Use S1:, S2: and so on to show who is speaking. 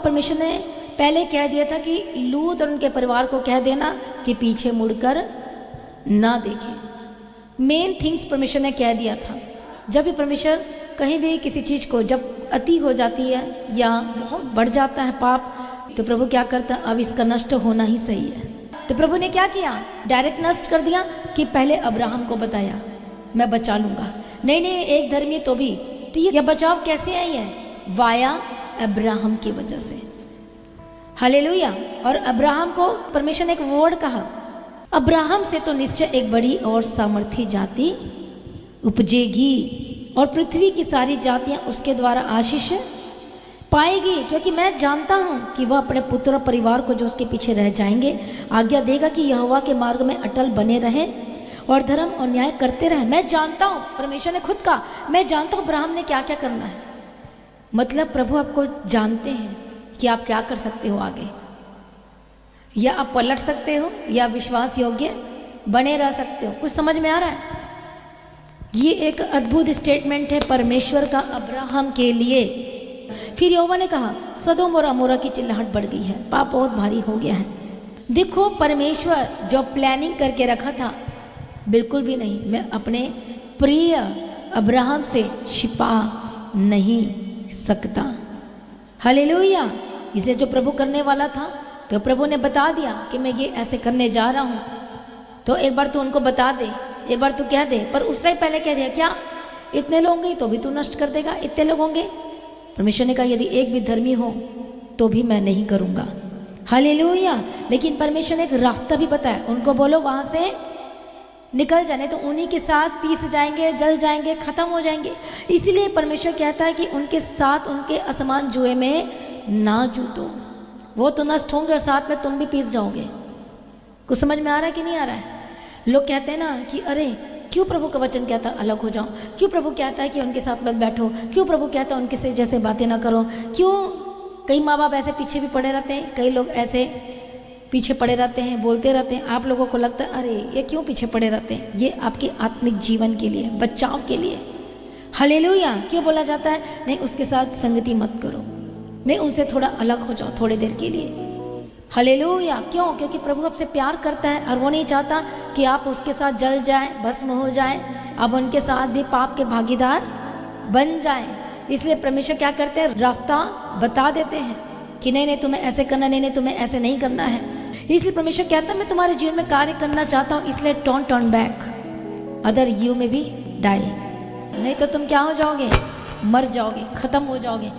S1: परमेश्वर ने पहले कह दिया था कि लूत और उनके परिवार को कह देना कि पीछे मुड़कर ना देखें। मेन थिंग्स परमेश्वर ने कह दिया था। जब भी परमेश्वर कहीं भी किसी चीज़ को जब अति हो जाती है या बहुत बढ़ जाता है पाप, तो प्रभु क्या करता है, अब इसका नष्ट होना ही सही है। तो प्रभु ने क्या किया, डायरेक्ट नष्ट कर दिया कि पहले अब्राहम को बताया मैं बचा लूँगा। नहीं नहीं, एक धर्मी तो भी, तो ये बचाव कैसे आई है, वाया अब्राहम की वजह से। हालेलुया। और अब्राहम को परमेश्वर ने एक वर्ड कहा, अब्राहम से तो निश्चय एक बड़ी और सामर्थी जाति उपजेगी और पृथ्वी की सारी जातियां उसके द्वारा आशीष पाएगी, क्योंकि मैं जानता हूं कि वह अपने पुत्र और परिवार को जो उसके पीछे रह जाएंगे आज्ञा देगा कि यहोवा के मार्ग में अटल बने रहें और धर्म और न्याय करते रहें। मैं जानता हूं, परमेश्वर ने खुद कहा, मैं जानता हूं अब्राहम ने क्या क्या करना है। मतलब प्रभु आपको जानते हैं कि आप क्या कर सकते हो आगे, या आप पलट सकते हो या विश्वास योग्य बने रह सकते हो। कुछ समझ में आ रहा है? ये एक अद्भुत स्टेटमेंट है परमेश्वर का अब्राहम के लिए। फिर यहोवा ने कहा, सदोम और अमोरा की चिल्लाहट बढ़ गई है, पाप बहुत भारी हो गया है। देखो, परमेश्वर जो प्लानिंग करके रखा था, बिल्कुल भी नहीं, मैं अपने प्रिय अब्राहम से छिपा नहीं सकता। हालेलुया। इसलिए जो प्रभु करने वाला था, तो प्रभु ने बता दिया कि मैं ये ऐसे करने जा रहा हूँ, तो एक बार तू उनको बता दे, एक बार तू कह दे। पर उससे पहले कह दिया, क्या इतने लोग होंगे तो भी तू नष्ट कर देगा, इतने लोग होंगे। परमेश्वर ने कहा, यदि एक भी धर्मी हो तो भी मैं नहीं करूँगा। हालेलुया। लेकिन परमेश्वर ने एक रास्ता भी बताया, उनको बोलो वहाँ से निकल जाने, तो उन्हीं के साथ पीस जाएंगे, जल जाएंगे, खत्म हो जाएंगे। इसीलिए परमेश्वर कहता है कि उनके साथ उनके असमान जुए में ना जूतो, वो तो नष्ट होंगे और साथ में तुम भी पीस जाओगे। कुछ समझ में आ रहा है कि नहीं आ रहा है? लोग कहते हैं ना कि अरे क्यों प्रभु का वचन कहता है अलग हो जाओ, क्यों प्रभु कहता है कि उनके साथ मत बैठो, क्यों प्रभु कहता है उनके से जैसे बातें ना करो, क्यों कई माँ बाप ऐसे पीछे भी पड़े रहते हैं, कई लोग ऐसे पीछे पड़े रहते हैं, बोलते रहते हैं। आप लोगों को लगता है अरे ये क्यों पीछे पड़े रहते हैं, ये आपके आत्मिक जीवन के लिए, बचाव के लिए। हालेलुया। क्यों बोला जाता है नहीं उसके साथ संगति मत करो, नहीं उनसे थोड़ा अलग हो जाओ थोड़ी देर के लिए। हालेलुया। क्यों? क्योंकि प्रभु आपसे प्यार करता है और वो नहीं चाहता कि आप उसके साथ जल जाए, भस्म हो जाए, अब उनके साथ भी पाप के भागीदार बन जाए। इसलिए परमेश्वर क्या करते हैं, रास्ता बता देते हैं कि नहीं नहीं तुम्हें ऐसे करना, नहीं नहीं तुम्हें ऐसे नहीं करना है। इसलिए परमेश्वर कहता है मैं तुम्हारे जीवन में कार्य करना चाहता हूँ, इसलिए don't turn back, other you में भी डाई, नहीं तो तुम क्या हो जाओगे, मर जाओगे, खत्म हो जाओगे।